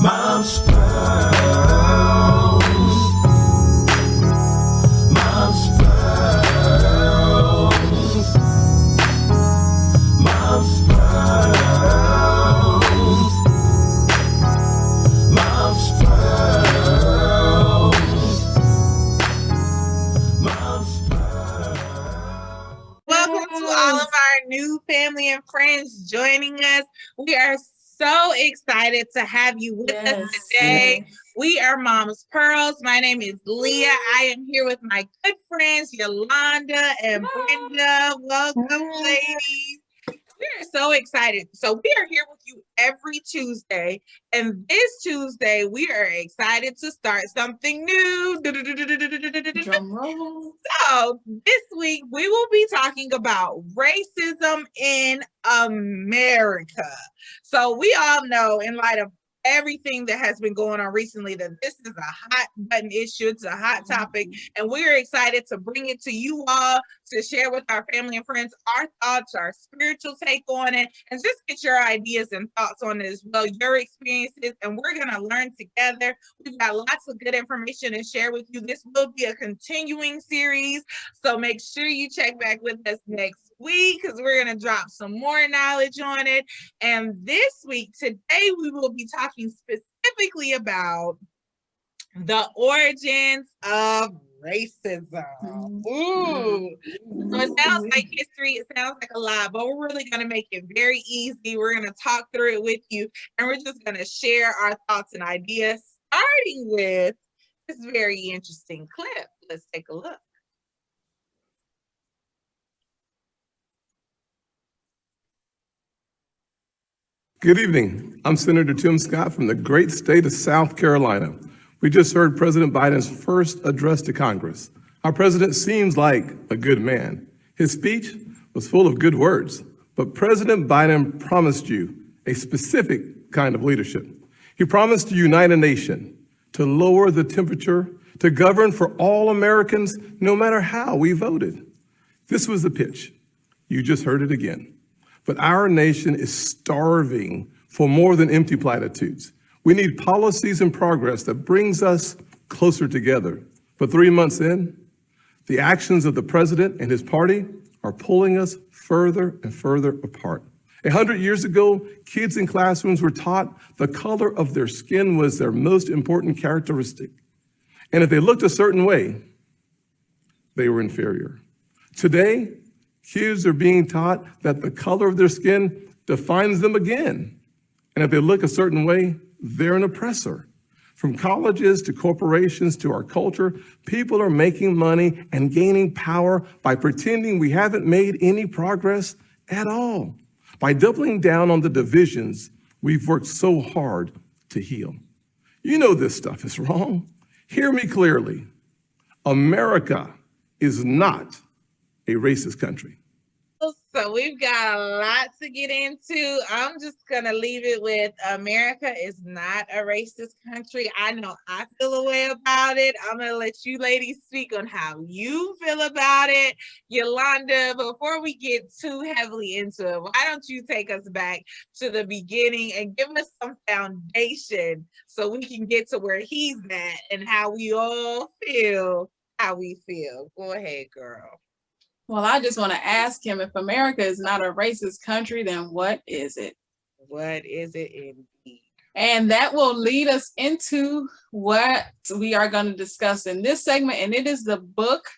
Mom's Pearls. Mom's Pearls. Mom's Pearls. Mom's Pearls. Mom's Pearls. Welcome to all of our new family and friends joining us. We are so excited to have you with us today. We are Mom's Pearls. My name is Leah. I am here with my good friends, Yolanda and Brenda. Welcome, ladies. We are so excited. So we are here with you every Tuesday. And this Tuesday, we are excited to start something new. Drum roll. So this week, we will be talking about racism in America. So we all know, in light of everything that has been going on recently, that this is a hot button issue. It's a hot topic, and we're excited to bring it to you all to share with our family and friends our thoughts, our spiritual take on it, and just get your ideas and thoughts on it as well, your experiences, and we're going to learn together. We've got lots of good information to share with you. This will be a continuing series, so make sure you check back with us next week because we're going to drop some more knowledge on it. And this week, today, we will be talking specifically about the origins of racism. Ooh. So it sounds like history, it sounds like a lot, but we're really going to make it very easy. We're going to talk through it with you, and we're just going to share our thoughts and ideas, starting with this very interesting clip. Let's take a look. Good evening. I'm Senator Tim Scott from the great state of South Carolina. We just heard President Biden's first address to Congress. Our president seems like a good man. His speech was full of good words, but President Biden promised you a specific kind of leadership. He promised to unite a nation, to lower the temperature, to govern for all Americans, no matter how we voted. This was the pitch. You just heard it again. But our nation is starving for more than empty platitudes. We need policies and progress that brings us closer together. But 3 months in, the actions of the president and his party are pulling us further and further apart. 100 years ago, kids in classrooms were taught the color of their skin was their most important characteristic. And if they looked a certain way, they were inferior. Today, kids are being taught that the color of their skin defines them again. And if they look a certain way, they're an oppressor. From colleges to corporations to our culture, people are making money and gaining power by pretending we haven't made any progress at all, by doubling down on the divisions we've worked so hard to heal. You know this stuff is wrong. Hear me clearly. America is not a racist country. So we've got a lot to get into. I'm just going to leave it with America is not a racist country. I know I feel a way about it. I'm going to let you ladies speak on how you feel about it. Yolanda, before we get too heavily into it, why don't you take us back to the beginning and give us some foundation so we can get to where he's at and how we all feel how we feel. Go ahead, girl. Well, I just want to ask him, if America is not a racist country, then what is it? What is it indeed? And that will lead us into what we are going to discuss in this segment. And it is the book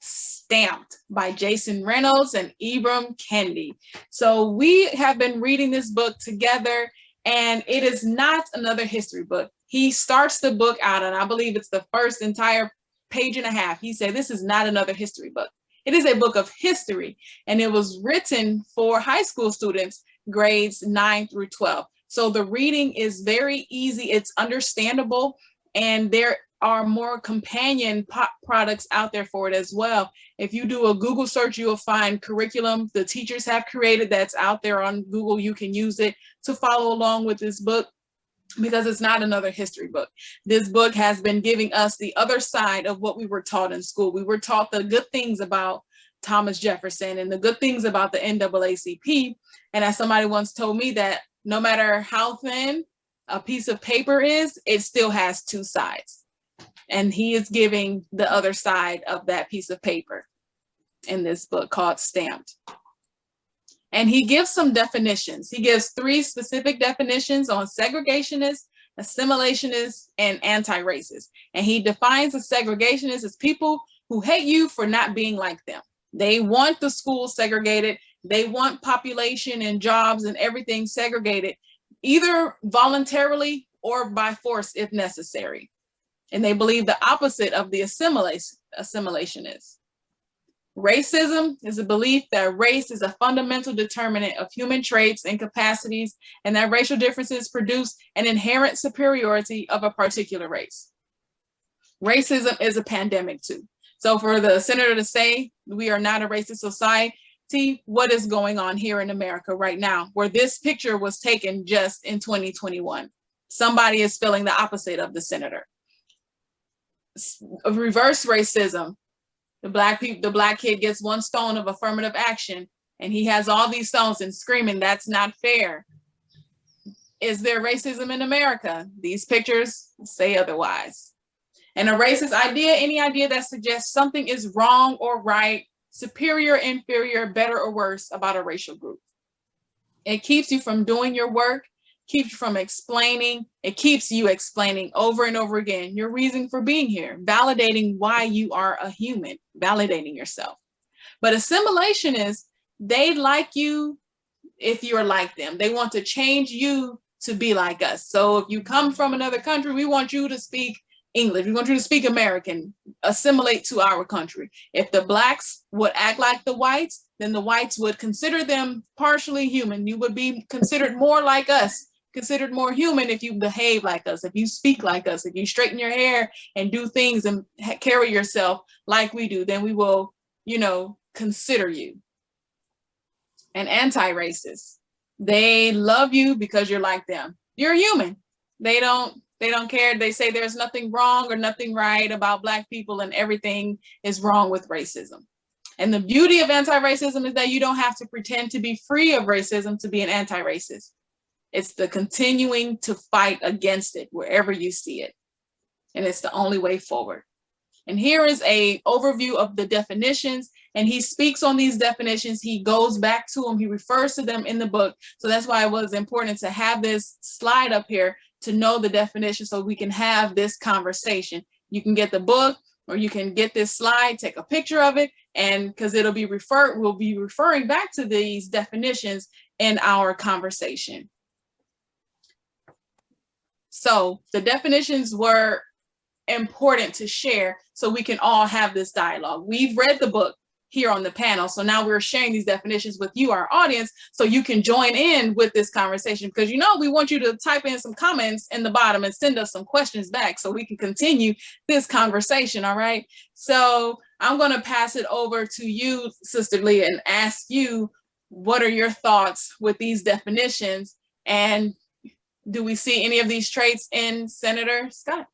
Stamped by Jason Reynolds and Ibram Kendi. So we have been reading this book together, and it is not another history book. He starts the book out, and I believe it's the first entire page and a half. He said, this is not another history book. It is a book of history, and it was written for high school students, grades 9 through 12. So the reading is very easy, it's understandable, and there are more companion products out there for it as well. If you do a Google search, you'll find curriculum the teachers have created that's out there on Google. You can use it to follow along with this book, because it's not another history book. This book has been giving us the other side of what we were taught in school. We were taught the good things about Thomas Jefferson and the good things about the NAACP. And as somebody once told me, that no matter how thin a piece of paper is, it still has two sides. And he is giving the other side of that piece of paper in this book called Stamped. And he gives some definitions. He gives 3 specific definitions on segregationists, assimilationists, and anti-racist. And he defines a segregationist as people who hate you for not being like them. They want the schools segregated. They want population and jobs and everything segregated, either voluntarily or by force if necessary. And they believe the opposite of the assimilationists. Racism is a belief that race is a fundamental determinant of human traits and capacities, and that racial differences produce an inherent superiority of a particular race. Racism is a pandemic too. So for the senator to say we are not a racist society, what is going on here in America right now, where this picture was taken just in 2021? Somebody is feeling the opposite of the senator. Reverse racism. The black kid gets 1 stone of affirmative action, and he has all these stones and screaming, "That's not fair." Is there racism in America? These pictures say otherwise. And a racist idea, any idea that suggests something is wrong or right, superior, inferior, better or worse about a racial group. It keeps you from doing your work, keeps you from explaining. It keeps you explaining over and over again your reason for being here, validating why you are a human, validating yourself. But assimilationists, they like you if you're like them. They want to change you to be like us. So if you come from another country, we want you to speak English. We want you to speak American, assimilate to our country. If the blacks would act like the whites, then the whites would consider them partially human. You would be considered more like us, considered more human if you behave like us, if you speak like us, if you straighten your hair and do things and carry yourself like we do, then we will, consider you. And anti-racist, they love you because you're like them. You're human. They don't care. They say there's nothing wrong or nothing right about Black people and everything is wrong with racism. And the beauty of anti-racism is that you don't have to pretend to be free of racism to be an anti-racist. It's the continuing to fight against it wherever you see it. And it's the only way forward. And here is an overview of the definitions. And he speaks on these definitions. He goes back to them. He refers to them in the book. So that's why it was important to have this slide up here to know the definition so we can have this conversation. You can get the book or you can get this slide, take a picture of it, and because we'll be referring back to these definitions in our conversation. So the definitions were important to share so we can all have this dialogue. We've read the book here on the panel, so now we're sharing these definitions with you, our audience, so you can join in with this conversation, because we want you to type in some comments in the bottom and send us some questions back so we can continue this conversation. All right, so I'm going to pass it over to you, Sister Leah, and ask you, what are your thoughts with these definitions, and do we see any of these traits in Senator Scott?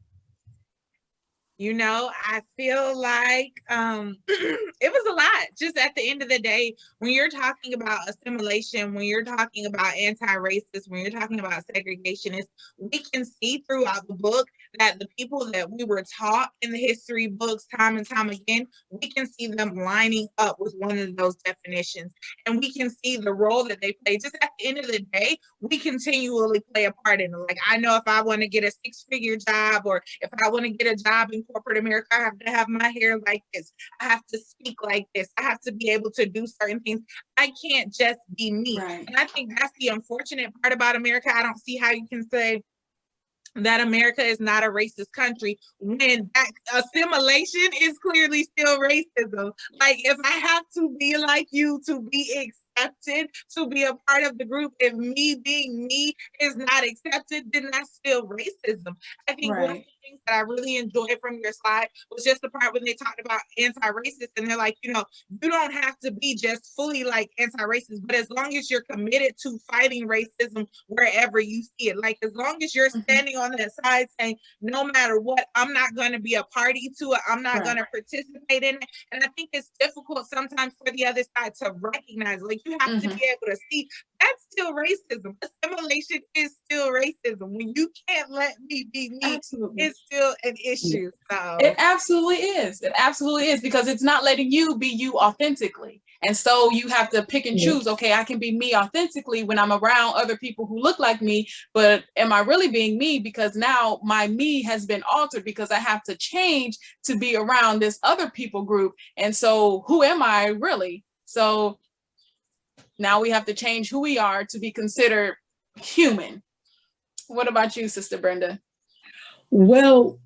I feel like it was a lot. Just at the end of the day, when you're talking about assimilation, when you're talking about anti-racist, when you're talking about segregationists, we can see throughout the book that the people that we were taught in the history books time and time again, we can see them lining up with one of those definitions. And we can see the role that they play. Just at the end of the day, we continually play a part in it. Like, I know if I want to get a 6-figure job, or if I want to get a job in corporate America, I have to have my hair like this. I have to speak like this. I have to be able to do certain things. I can't just be me. Right. And I think that's the unfortunate part about America. I don't see how you can say that America is not a racist country when that assimilation is clearly still racism. Like, if I have to be like you to be accepted, to be a part of the group, if me being me is not accepted, then that's still racism. I think one of the things that I really enjoyed from your slide was just the part when they talked about anti-racist, and they're like, you don't have to be just fully like anti-racist, but as long as you're committed to fighting racism wherever you see it, like as long as you're standing on that side saying, no matter what, I'm not going to be a party to it, I'm not going to participate in it. And I think it's difficult sometimes for the other side to recognize, like, You have to Mhm. be able to see. That's still racism. Assimilation is still racism. When you can't let me be me, Absolutely. it's still an issue. It So absolutely is. It absolutely is, because it's not letting you be you authentically. And so you have to pick and choose. Okay, I can be me authentically when I'm around other people who look like me, but am I really being me? Because now my me has been altered because I have to change to be around this other people group. And so who am I really? So now we have to change who we are to be considered human. What about you, Sister Brenda? Well,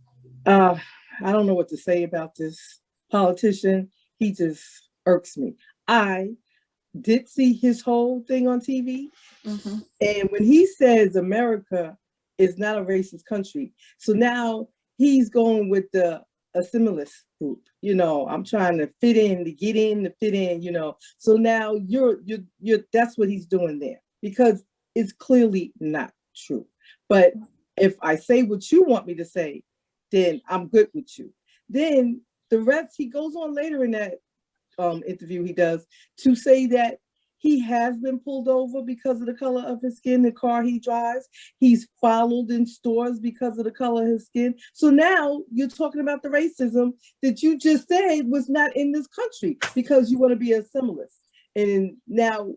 I don't know what to say about this politician. He just irks me. I did see his whole thing on TV. Mm-hmm. And when he says America is not a racist country, so now he's going with the assimilist group. I'm trying to fit in, to get in, to fit in. So now you're that's what he's doing there, because it's clearly not true. But if I say what you want me to say, then I'm good with you. Then the rest, he goes on later in that interview he does to say that he has been pulled over because of the color of his skin, the car he drives. He's followed in stores because of the color of his skin. So now you're talking about the racism that you just said was not in this country because you want to be a assimilist. And now,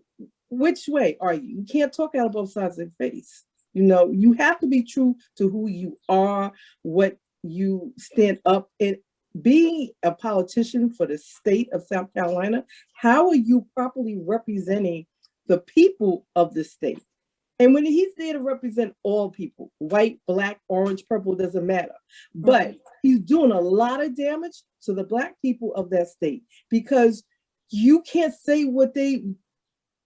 which way are you? You can't talk out of both sides of the face. You have to be true to who you are, what you stand up in. Being a politician for the state of South Carolina, how are you properly representing the people of the state? And when he's there to represent all people, white, black, orange, purple, doesn't matter. But he's doing a lot of damage to the black people of that state, because you can't say what they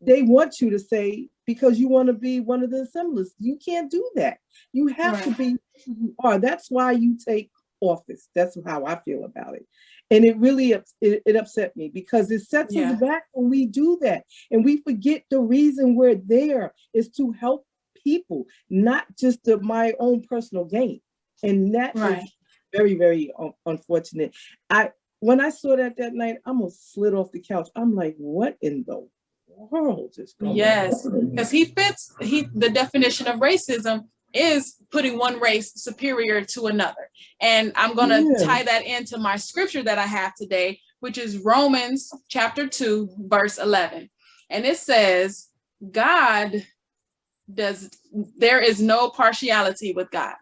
want you to say because you want to be one of the assemblies. You can't do that. You have to be who you are. That's why you take office. That's how I feel about it. And it really it upset me, because it sets us back when we do that. And we forget the reason we're there is to help people, not just my own personal gain. And that is very, very unfortunate. When I saw that night, I almost slid off the couch. I'm like, what in the world is going on? Yes, because the definition of racism is putting one race superior to another. And I'm going to tie that into my scripture that I have today, which is Romans chapter 2, verse 11. And it says, there is no partiality with God.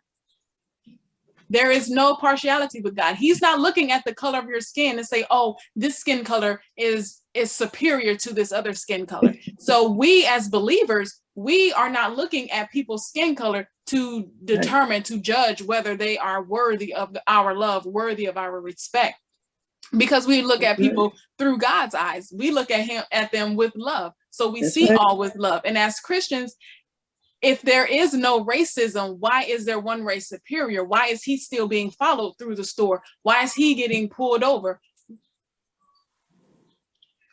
There is no partiality with God. He's not looking at the color of your skin and say, oh, this skin color is superior to this other skin color. So we as believers, we are not looking at people's skin color to determine, to judge whether they are worthy of our love, worthy of our respect. Because we look at people through God's eyes. We look at them with love. So we see all with love. And as Christians, if there is no racism, why is there one race superior? Why is he still being followed through the store? Why is he getting pulled over?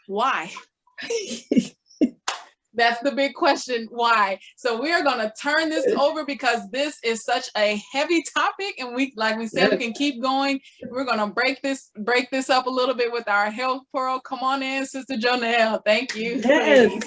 Why? That's the big question, why? So we are going to turn this over, because this is such a heavy topic, and we said, we can keep going. We're going to break this up a little bit with our health pearl. Come on in, Sister Jonelle. Thank you. Yes.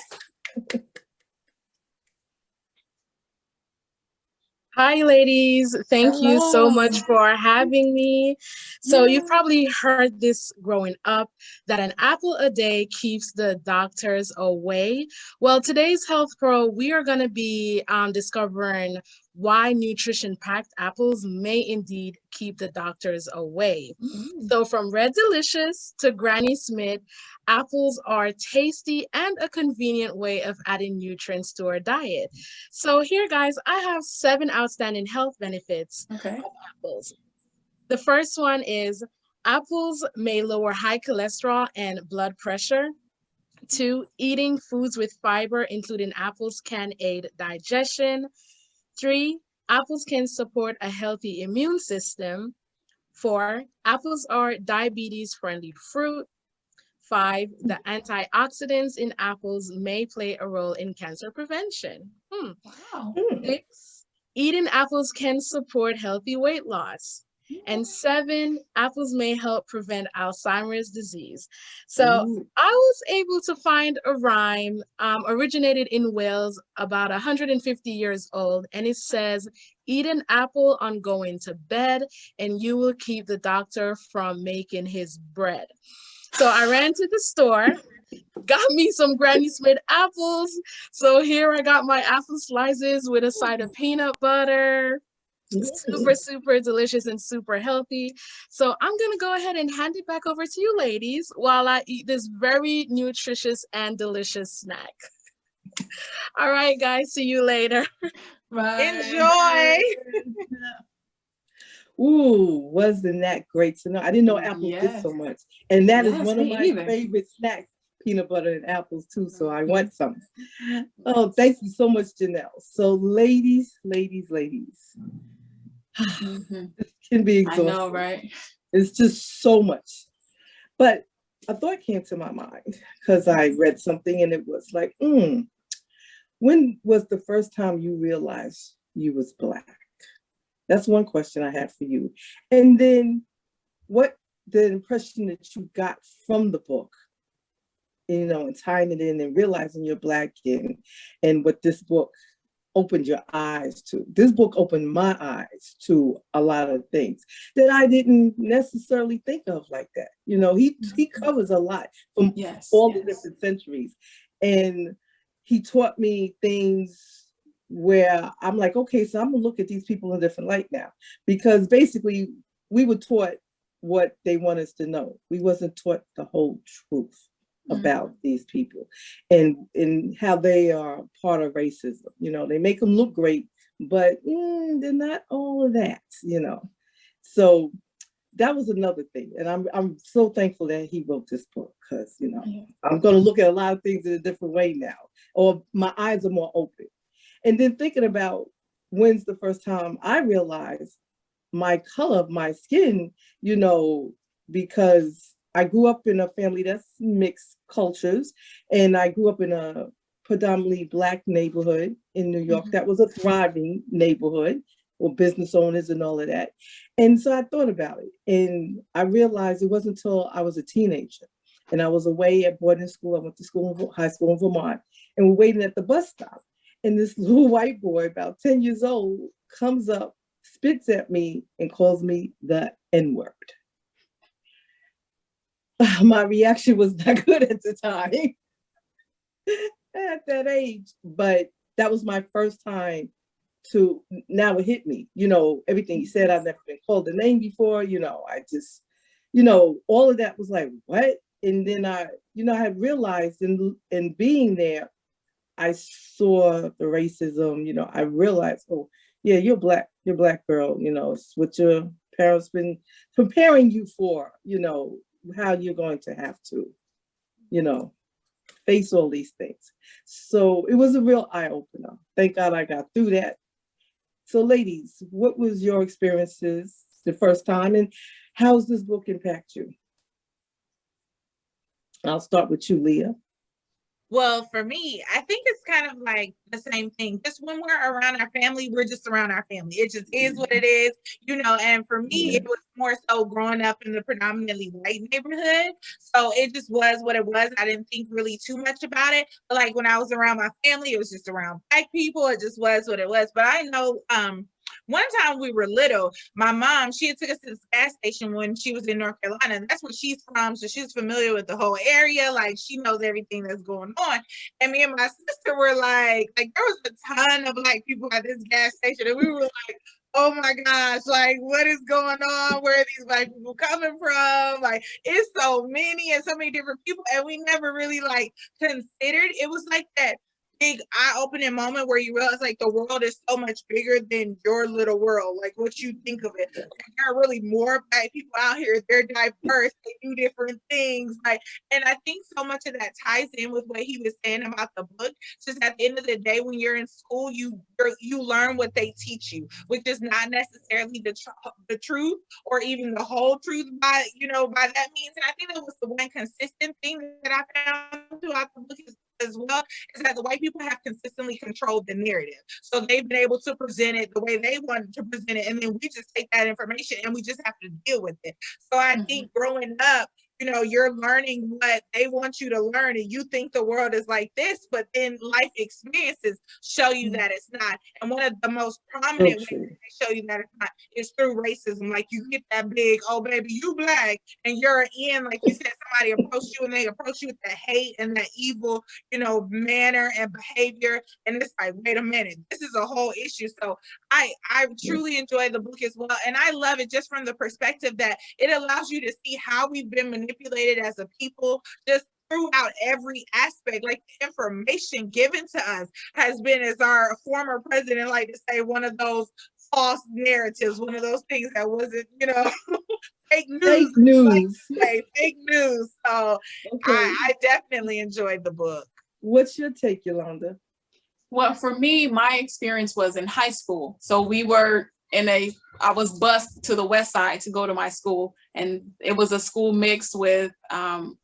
Hi, ladies. Thank you so much for having me. So you've probably heard this growing up, that an apple a day keeps the doctors away. Well, today's Health Pro, we are going to be discovering why nutrition-packed apples may indeed keep the doctors away. So from Red Delicious to Granny Smith, apples are tasty and a convenient way of adding nutrients to our diet. So here, guys, I have 7 outstanding health benefits of apples. The first one is apples may lower high cholesterol and blood pressure. 2, eating foods with fiber, including apples, can aid digestion. 3, apples can support a healthy immune system. 4, apples are diabetes-friendly fruit. 5, the antioxidants in apples may play a role in cancer prevention. 6, eating apples can support healthy weight loss. And 7, apples may help prevent Alzheimer's disease. So Ooh. I was able to find a rhyme, originated in Wales, about 150 years old, and it says, "Eat an apple on going to bed, and you will keep the doctor from making his bread." So I ran to the store, got me some Granny Smith apples. So here I got my apple slices with a side of peanut butter. Super, super delicious and super healthy. So I'm going to go ahead and hand it back over to you ladies while I eat this very nutritious and delicious snack. All right, guys, see you later. Enjoy. Ooh, wasn't that great to know? I didn't know apples did so Yes. much. And that is Yes, one of me my either. favorite snacks, peanut butter and apples too. So I want some. Oh, thank you so much, Janelle. So ladies, Mhm. this can be I exhausting. know, right? It's just so much. But a thought came to my mind because I read something and it was like, when was the first time you realized you was Black? That's one question I have for you. And then what the impression that you got from the book, and tying it in and realizing you're Black, and what this book opened your eyes to. This book opened my eyes to a lot of things that I didn't necessarily think of like that. He covers a lot from Yes. all the yes. different centuries. And he taught me things where I'm like, okay, so I'm gonna look at these people in a different light now. Because basically we were taught what they want us to know. We wasn't taught the whole truth about these people and how they are part of racism. They make them look great, but they're not all of that, So that was another thing. And I'm so thankful that he wrote this book because, I'm going to look at a lot of things in a different way now, or my eyes are more open. And then thinking about when's the first time I realized my color of my skin, because I grew up in a family that's mixed cultures, and I grew up in a predominantly Black neighborhood in New York. That was a thriving neighborhood with business owners and all of that. And so I thought about it, and I realized it wasn't until I was a teenager, and I was away at boarding school. I went to school, high school in Vermont, and we're waiting at the bus stop. And this little white boy, about 10 years old, comes up, spits at me, and calls me the N-word. My reaction was not good at the time at that age, but that was my first time now it hit me, everything he said. I've never been called a name before, I just, all of that was like, what? And then I had realized in being there, I saw the racism, I realized, oh yeah, you're Black girl, it's what your parents been preparing you for, how you're going to have to, face all these things. So it was a real eye-opener. Thank God I got through that. So ladies, what was your experiences the first time, and how's this book impact you? I'll start with you, Leah. Well, for me, I think it's kind of like the same thing. Just when we're around our family, we're just around our family. It just is what it is, And for me, it was more so growing up in a predominantly white neighborhood. So it just was what it was. I didn't think really too much about it. But like when I was around my family, it was just around Black people. It just was what it was. But I know, one time we were little, my mom, she had took us to this gas station when she was in North Carolina. And that's where she's from. So she's familiar with the whole area. Like she knows everything that's going on. And me and my sister were like there was a ton of Black people at this gas station. And we were like, oh my gosh, like what is going on? Where are these Black people coming from? Like it's so many and so many different people. And we never really like considered. It was like that big eye-opening moment where you realize like the world is so much bigger than your little world, like what you think of it. Like, there are really more Black people out here. They're diverse. They do different things. And I think so much of that ties in with what he was saying about the book. Just at the end of the day, when you're in school, you learn what they teach you, which is not necessarily the truth or even the whole truth by that means. And I think that was the one consistent thing that I found throughout the book is as well is that the white people have consistently controlled the narrative. So they've been able to present it the way they wanted to present it. And then we just take that information and we just have to deal with it. So I think growing up, you know, you're learning what they want you to learn and you think the world is like this, but then life experiences show you that it's not. And one of the most prominent ways they show you that it's not is through racism. Like you get that big, oh baby, you black, and you're in, like you said, somebody approached you and they approach you with that hate and that evil, you know, manner and behavior. And it's like, wait a minute, this is a whole issue. So I truly enjoy the book as well. And I love it just from the perspective that it allows you to see how we've been manipulated as a people, just throughout every aspect. Like the information given to us has been, as our former president like to say, one of those false narratives, one of those things that wasn't, you know, fake news. Fake news. Like fake news. So I definitely enjoyed the book. What's your take, Yolanda? Well, for me, my experience was in high school. So we were I was bused to the west side to go to my school, and it was a school mixed with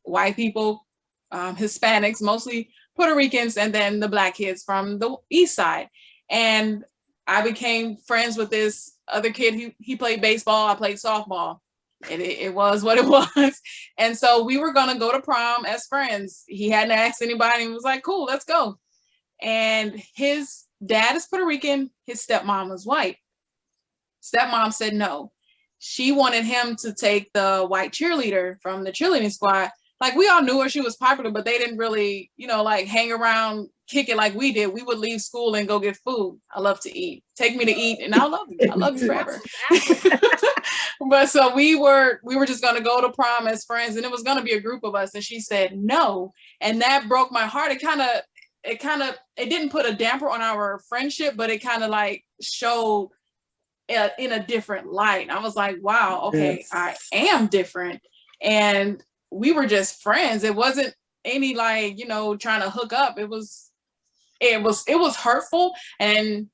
white people, Hispanics, mostly Puerto Ricans, and then the black kids from the east side. And I became friends with this other kid. He played baseball, I played softball. And it was what it was. And so we were gonna go to prom as friends. He hadn't asked anybody and was like, cool, let's go. And his dad is Puerto Rican, his stepmom was white. Stepmom said no. She wanted him to take the white cheerleader from the cheerleading squad. Like we all knew her, she was popular, but they didn't really, you know, like hang around, kick it like we did. We would leave school and go get food. I love to eat. Take me to eat and I love you forever. But so we were just gonna go to prom as friends, and it was gonna be a group of us, and she said no. And that broke my heart. It didn't put a damper on our friendship, but it kind of like showed in a different light. I was like, wow, okay, yes. I am different. And we were just friends. It wasn't any like, you know, trying to hook up. It was hurtful. And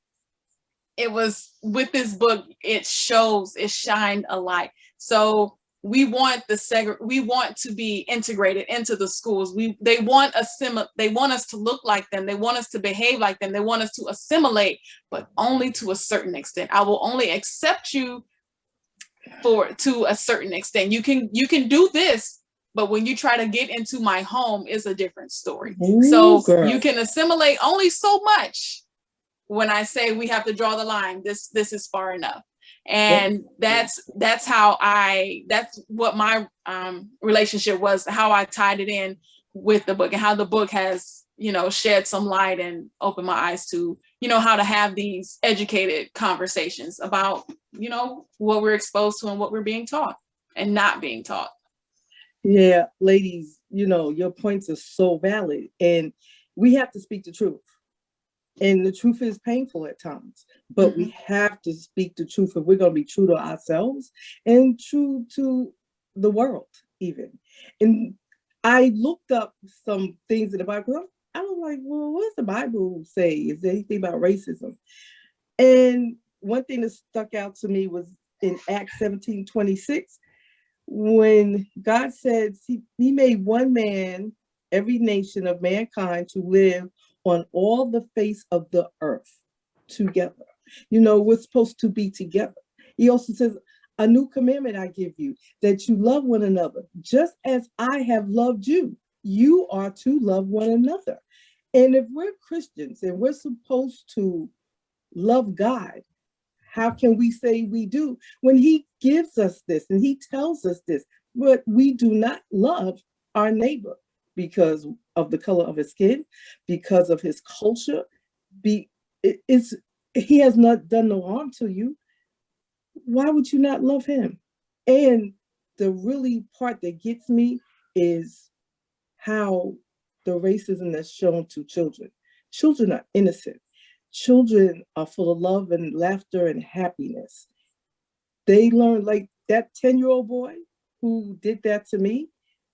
it was, with this book, it shined a light. So we want to be integrated into the schools. They want us to look like them. They want us to behave like them. They want us to assimilate, but only to a certain extent. I will only accept you to a certain extent. You can do this, but when you try to get into my home, it's a different story. Ooh, so girl. You can assimilate only so much. When I say we have to draw the line, this is far enough. And that's what my relationship was, how I tied it in with the book, and how the book has, you know, shed some light and opened my eyes to, you know, how to have these educated conversations about, you know, what we're exposed to and what we're being taught and not being taught. Yeah, ladies, you know, your points are so valid, and we have to speak the truth. And the truth is painful at times, but we have to speak the truth if we're going to be true to ourselves and true to the world even. And I looked up some things in the Bible. I was like, well, what does the Bible say? Is there anything about racism? And one thing that stuck out to me was in Acts 17:26, when God said he made one man, every nation of mankind, to live on all the face of the earth together. You know, we're supposed to be together. He also says, a new commandment I give you, that you love one another. Just as I have loved you, you are to love one another. And if we're Christians and we're supposed to love God, how can we say we do when he gives us this and he tells us this, but we do not love our neighbor because of the color of his skin, because of his culture? He has not done no harm to you. Why would you not love him? And the really part that gets me is how the racism that's shown to children. Children are innocent. Children are full of love and laughter and happiness. They learn, like that 10-year-old boy who did that to me,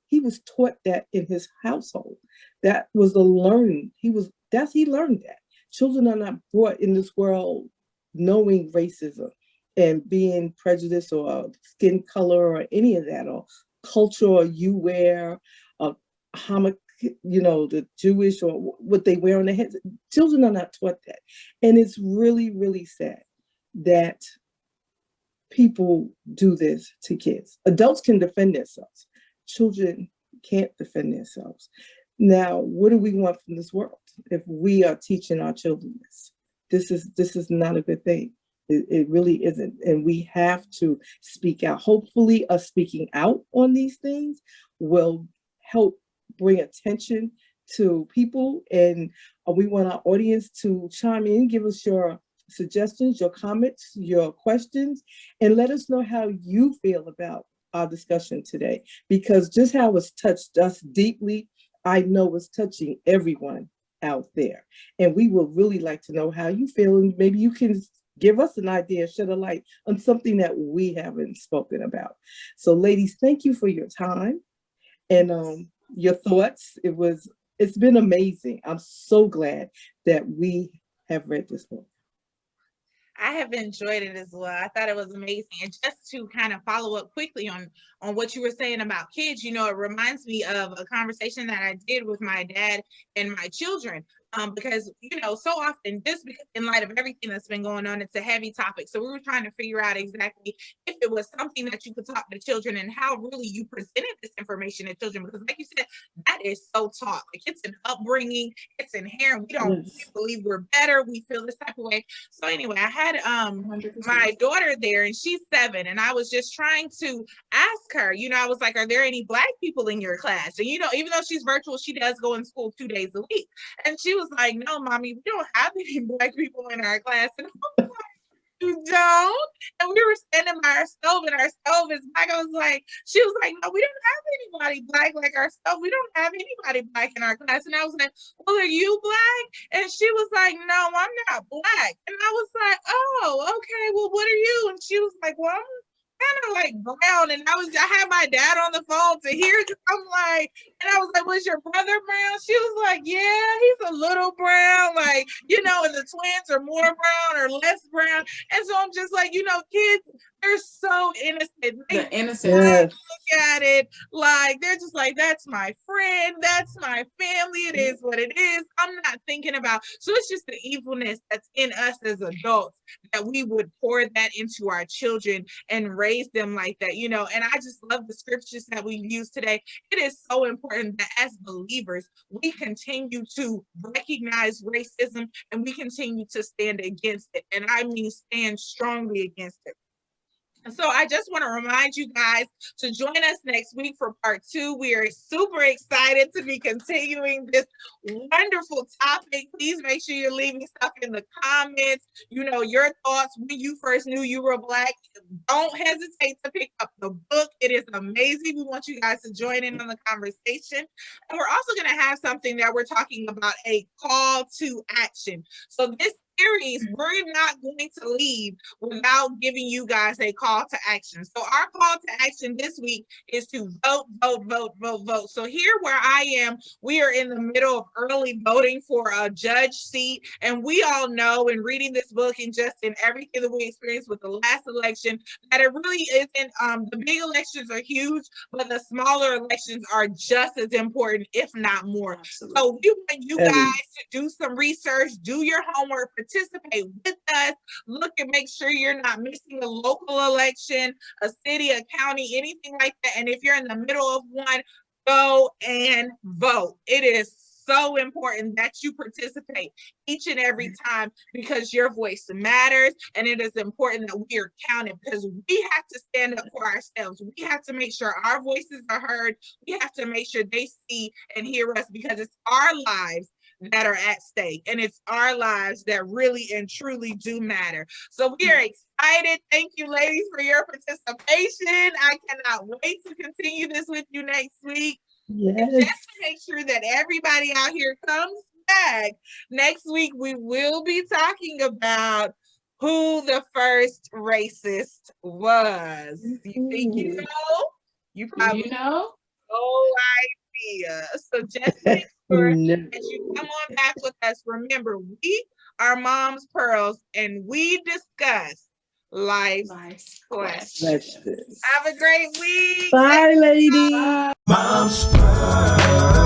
he was taught that in his household. That was a learning. He learned that. Children are not brought in this world knowing racism and being prejudiced or skin color or any of that, or culture, or you wear, or the Jewish or what they wear on their heads. Children are not taught that. And it's really, really sad that people do this to kids. Adults can defend themselves. Children can't defend themselves. Now, what do we want from this world if we are teaching our children this? This is not a good thing. It really isn't. And we have to speak out. Hopefully, us speaking out on these things will help bring attention to people. And we want our audience to chime in, give us your suggestions, your comments, your questions, and let us know how you feel about our discussion today. Because just how it's touched us deeply, I know it's touching everyone out there. And we will really like to know how you feel. And maybe you can give us an idea, shed a light on something that we haven't spoken about. So ladies, thank you for your time and your thoughts. It's been amazing. I'm so glad that we have read this book. I have enjoyed it as well. I thought it was amazing. And just to kind of follow up quickly on what you were saying about kids, it reminds me of a conversation that I did with my dad and my children. Because, so often, just because in light of everything that's been going on, it's a heavy topic. So we were trying to figure out exactly if it was something that you could talk to children and how really you presented this information to children. Because like you said, that is so taught. Like it's an upbringing, it's inherent. We believe we're better. We feel this type of way. So anyway, I had 100%. my daughter there and she's 7. And I was just trying to ask her, I was like, are there any Black people in your class? And, even though she's virtual, she does go in school 2 days a week. And she was like, no, mommy, we don't have any Black people in our class. And I was like, you don't? And we were standing by our stove and our stove is Black. She was like, no, we don't have anybody Black like our stove. We don't have anybody Black in our class. And I was like, well, are you Black? And she was like, no, I'm not Black. And I was like, oh, okay, well, what are you? And she was like, well, I'm kind of like brown. And I had my dad on the phone to hear it. I'm like, and I was like, was your brother brown? She was like, yeah, he's a little brown, and the twins are more brown or less brown. And so I'm just like, kids, they're so innocent. The innocent. Yes. Look at it like they're just like, that's my friend, that's my family, it is what it is. I'm not thinking about, so it's just the evilness that's in us as adults that we would pour that into our children and raise them like that, and I just love the scriptures that we use today. It is so important that as believers, we continue to recognize racism and we continue to stand against it. And I mean, stand strongly against it. So I just want to remind you guys to join us next week for part 2. We are super excited to be continuing this wonderful topic. Please make sure you're leaving stuff in the comments. Your thoughts when you first knew you were Black. Don't hesitate to pick up the book. It is amazing. We want you guys to join in on the conversation. And we're also going to have something that we're talking about, a call to action. So this series, we're not going to leave without giving you guys a call to action. So our call to action this week is to vote, vote, vote, vote, vote. So here where I am, we are in the middle of early voting for a judge seat. And we all know in reading this book and just in everything that we experienced with the last election, that it really isn't, the big elections are huge, but the smaller elections are just as important, if not more. Absolutely. So we want you guys to do some research, do your homework, participate with us, look and make sure you're not missing a local election, a city, a county, anything like that. And if you're in the middle of one, go and vote. It is so important that you participate each and every time because your voice matters, and it is important that we are counted because we have to stand up for ourselves. We have to make sure our voices are heard. We have to make sure they see and hear us because it's our lives that are at stake, and it's our lives that really and truly do matter. So we are excited. Thank you, ladies, for your participation. I cannot wait to continue this with you next week. Yes. And just to make sure that everybody out here comes back next week, we will be talking about who the first racist was. You think you know? You probably know? No idea. So just make sure as you come on back with us, remember, we are Mom's Pearls and we discuss life's questions. Have a great week. Bye, ladies. Mom's Pearl.